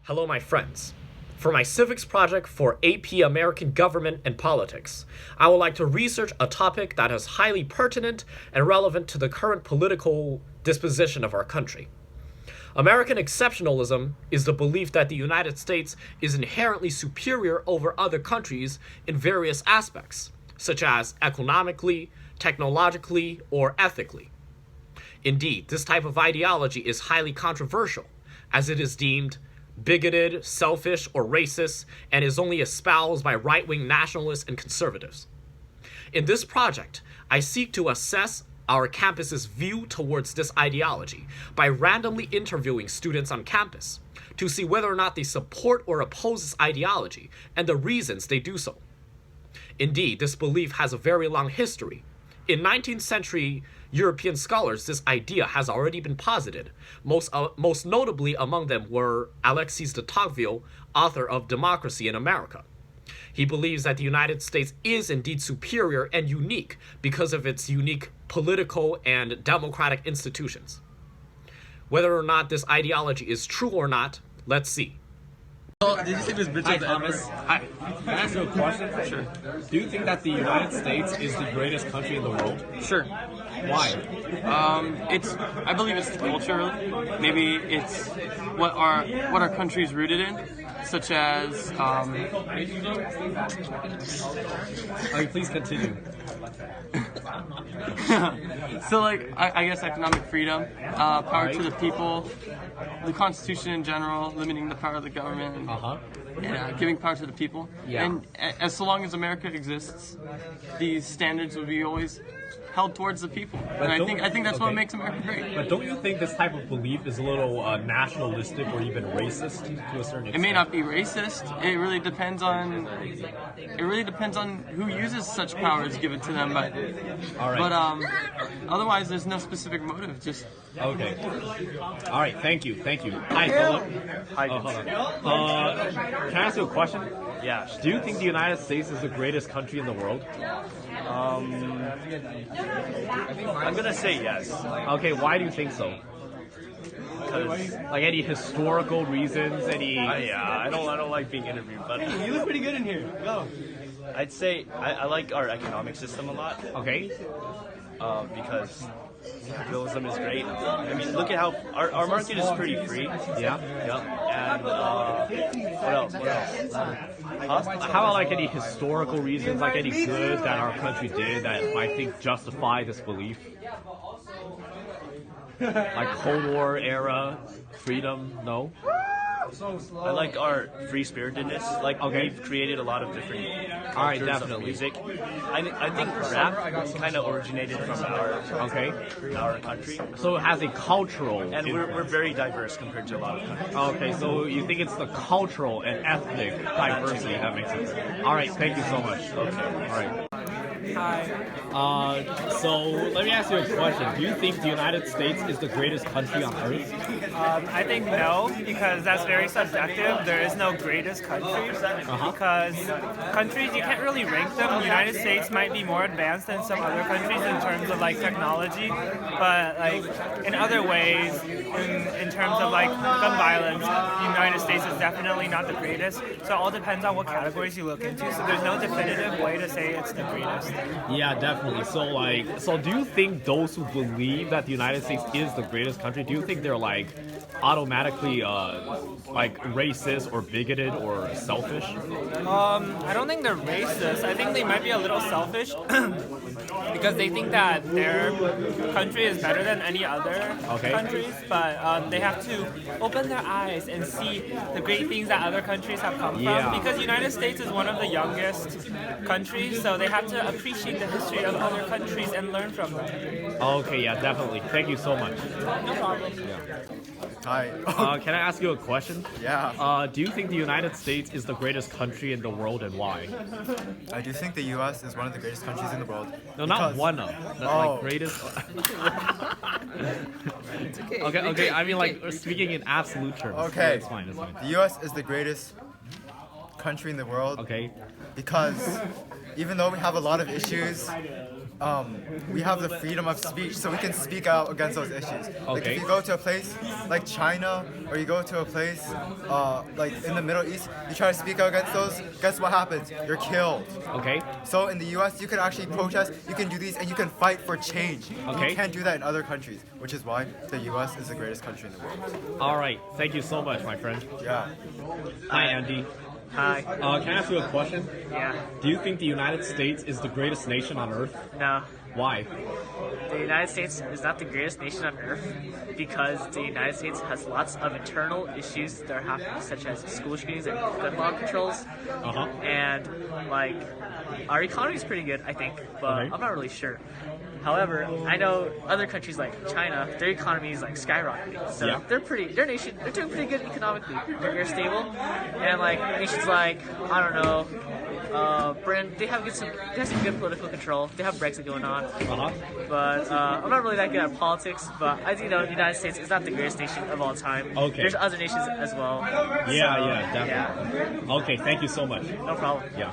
Hello, my friends. For my civics project for AP American Government and Politics, I would like to research a topic that is highly pertinent and relevant to the current political disposition of our country. American exceptionalism is the belief that the United States is inherently superior over other countries in various aspects, such as economically, technologically, or ethically. Indeed, this type of ideology is highly controversial, as it is deemed bigoted, selfish, or racist, and is only espoused by right-wing nationalists and conservatives. In this project, I seek to assess our campus's view towards this ideology by randomly interviewing students on campus to see whether or not they support or oppose this ideology and the reasons they do so. Indeed, this belief has a very long history. In 19th century European scholars, this idea has already been posited. Most notably among them were Alexis de Tocqueville, author of Democracy in America. He believes that the United States is indeed superior and unique because of its unique political and democratic institutions. Whether or not this ideology is true or not, let's see. So, did you see this Vincent? Hi, Thomas. Hi. Can I ask you a question? Sure. Do you think that the United States is the greatest country in the world? Sure. Why? I believe it's cultural. Maybe it's what our country is rooted in, such as. Alright, please continue. So, I guess economic freedom, power to the people, the Constitution in general, limiting the power of the government, and giving power to the people. Yeah. And as so long as America exists, these standards will be always held towards the people. And I think that's what makes America great. But don't you think this type of belief is a little nationalistic or even racist to a certain extent? It may not be racist. It really depends on who uses such powers given to them. But All right. Otherwise, there's no specific motive. Just Okay. All right. Thank you. Hi, Philip. Hi, Hold on. Can I ask you a question? Yeah. Do you think the United States is the greatest country in the world? I'm gonna say yes. Okay. Why do you think so? Because Like any historical reasons? I don't like being interviewed, but you look pretty good in here. Go. I'd say I like our economic system a lot Okay. because capitalism is great. I mean, look at how our market is pretty free. Yeah. Yep. And what else? Huh? How about like any historical reasons, like any good that our country did that I think justify this belief? Like Cold War era freedom? No. I like our free spiritedness. Like Okay. we've created a lot of different All right, cultures of definitely. music. I think rap kind of originated from Okay. our country, So it has a cultural. and we're very diverse compared to a lot of countries. Okay, so you think it's the cultural and ethnic diversity that makes it. All right, thank you so much. Okay. All right. Hi. So let me ask you a question. Do you think the United States is the greatest country on earth? I think no, because that's very subjective. There is no greatest country because countries you can't really rank them. The United States might be more advanced than some other countries in terms of like technology, but like in other ways, in terms of like gun violence, the United States is definitely not the greatest. So it all depends on what categories you look into. So there's no definitive way to say it's the greatest. Yeah, definitely. So do you think those who believe that the United States is the greatest country, do you think they're like automatically like racist or bigoted or selfish? I don't think they're racist. I think they might be a little selfish because they think that their country is better than any other countries, but they have to open their eyes and see the great things that other countries have come from. Because the United States is one of the youngest countries, so they have to appreciate the history of other countries and learn from them. Okay, yeah, definitely. Thank you so much. No problem. Hi. Can I ask you a question? Yeah. Do you think the United States is the greatest country in the world and why? I do think the U.S. is one of the greatest countries in the world. No, not because- one of. That's like greatest. Okay. I mean, like speaking in absolute terms. Okay. It's fine. The U.S. is the greatest country in the world Okay. because even though we have a lot of issues, we have the freedom of speech, so we can speak out against those issues. Like Okay. if you go to a place like China, or you go to a place like in the Middle East, you try to speak out against those, guess what happens? You're killed. Okay. So in the U.S., you can actually protest, you can do these, and you can fight for change. Okay. You can't do that in other countries, which is why the U.S. is the greatest country in the world. All right. Thank you so much, my friend. Yeah. Hi, Andy. Hi. Can I ask you a question? Yeah. Do you think the United States is the greatest nation on earth? No. Why? The United States is not the greatest nation on earth because the United States has lots of internal issues that are happening, such as school shootings and gun law controls. Uh-huh. And, like, our economy is pretty good, I think, but Okay. I'm not really sure. However, I know other countries like China, their economy is like skyrocketing. So Yeah. they're doing pretty good economically. They're very stable. And like nations like, I don't know, Britain, they have some good political control. They have Brexit going on. Uh-huh. But I'm not really that good at politics, but I do know the United States is not the greatest nation of all time. Okay. There's other nations as well. Yeah, definitely. Okay, thank you so much. No problem. Yeah.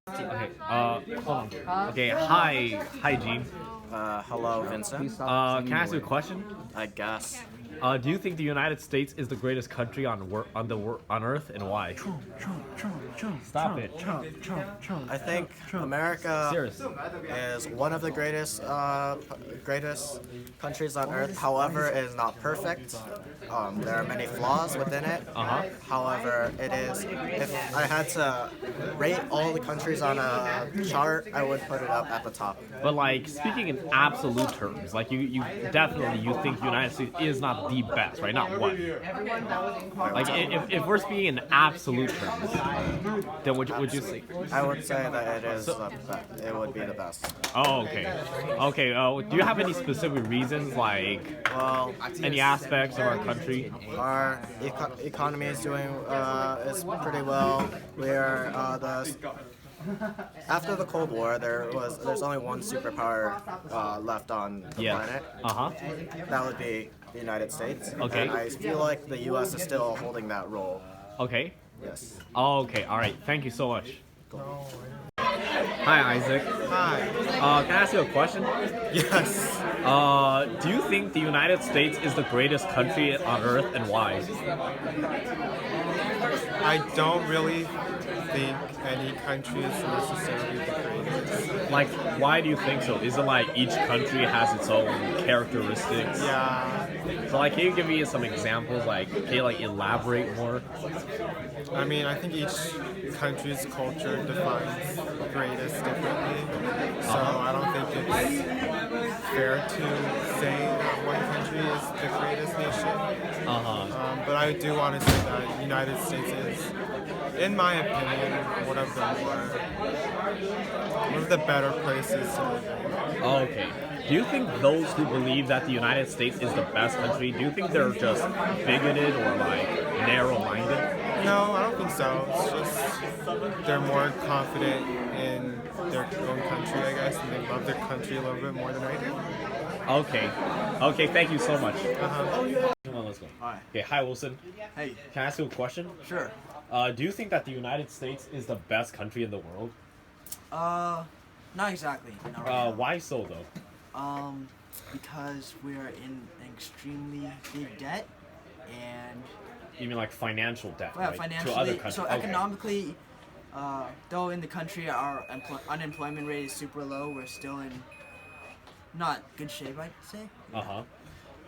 Okay, hold on. Okay, hi, Gene. Hello, Vincent. Can I ask you a question? I guess. Do you think the United States is the greatest country on Earth, and why? Stop it. I think America Seriously. is one of the greatest countries on earth. However, it is not perfect. There are many flaws within it. Uh-huh. However, it is. If I had to rate all the countries on a chart, I would put it up at the top. But like speaking in absolute terms, like you definitely think the United States is not the best, right? Not one. Like if we're speaking in absolute terms, then would you say? I would say that it is. It would be the best. Oh, okay. Okay. Do you have any specific reasons, like Well, any aspects of our country? our economy is doing is pretty well. We are after the Cold War, there's only one superpower left on the planet. Uh-huh. That would be the United States. Okay. And I feel like the U.S. is still holding that role. Okay. Yes. Okay. All right. Thank you so much. Hi, Isaac. Hi. Can I ask you a question? Yes. Do you think the United States is the greatest country on earth, and why? I don't really think any country is necessarily the greatest. Like, why do you think so? Is it like each country has its own characteristics? Yeah, So, like, can you give me some examples? Like, can you like elaborate more? I mean, I think each country's culture defines greatest differently. So I don't think it's fair to say that one country is the greatest nation. But I do want to say that the United States is, in my opinion, one of the better places to live in. Okay. Do you think those who believe that the United States is the best country, do you think they're just bigoted or like narrow-minded? No, I don't think so. It's just they're more confident in their own country, I guess, and they love their country a little bit more than I do. Okay. Okay, thank you so much. Come on, let's go. Hi. Okay, hi Wilson. Hey. Can I ask you a question? Sure. Do you think that the United States is the best country in the world? Not exactly. Not right now. Why so though? Because we're in an extremely big debt, and You mean like financial debt, well, right? financially, To other countries. so Okay. economically, though in the country our unemployment rate is super low, we're still in not good shape, I'd say. Uh-huh.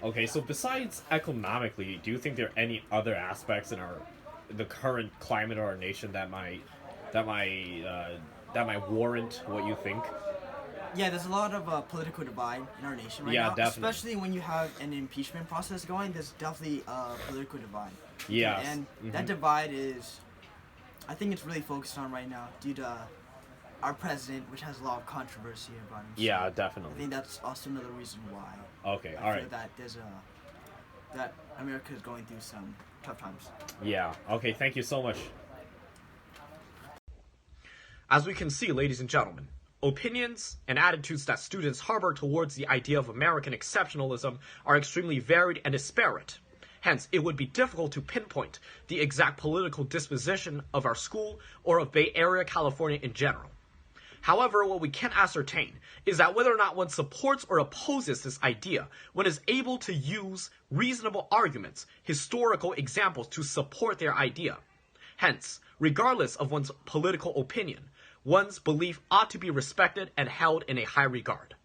Okay, so besides economically, do you think there are any other aspects in the current climate of our nation that might warrant what you think? Yeah, there's a lot of political divide in our nation right Yeah, now. definitely. Especially when you have an impeachment process going, there's definitely a political divide. Yes. And that divide is, I think it's really focused on right now due to our president, which has a lot of controversy about him. Yeah, I definitely. think that's also another reason why. Okay, I all feel right. that that America is going through some tough times. Yeah. Okay, thank you so much. As we can see, ladies and gentlemen, opinions and attitudes that students harbor towards the idea of American exceptionalism are extremely varied and disparate. Hence, it would be difficult to pinpoint the exact political disposition of our school or of Bay Area, California in general. However, what we can ascertain is that whether or not one supports or opposes this idea, one is able to use reasonable arguments, historical examples to support their idea. Hence, regardless of one's political opinion, one's belief ought to be respected and held in a high regard.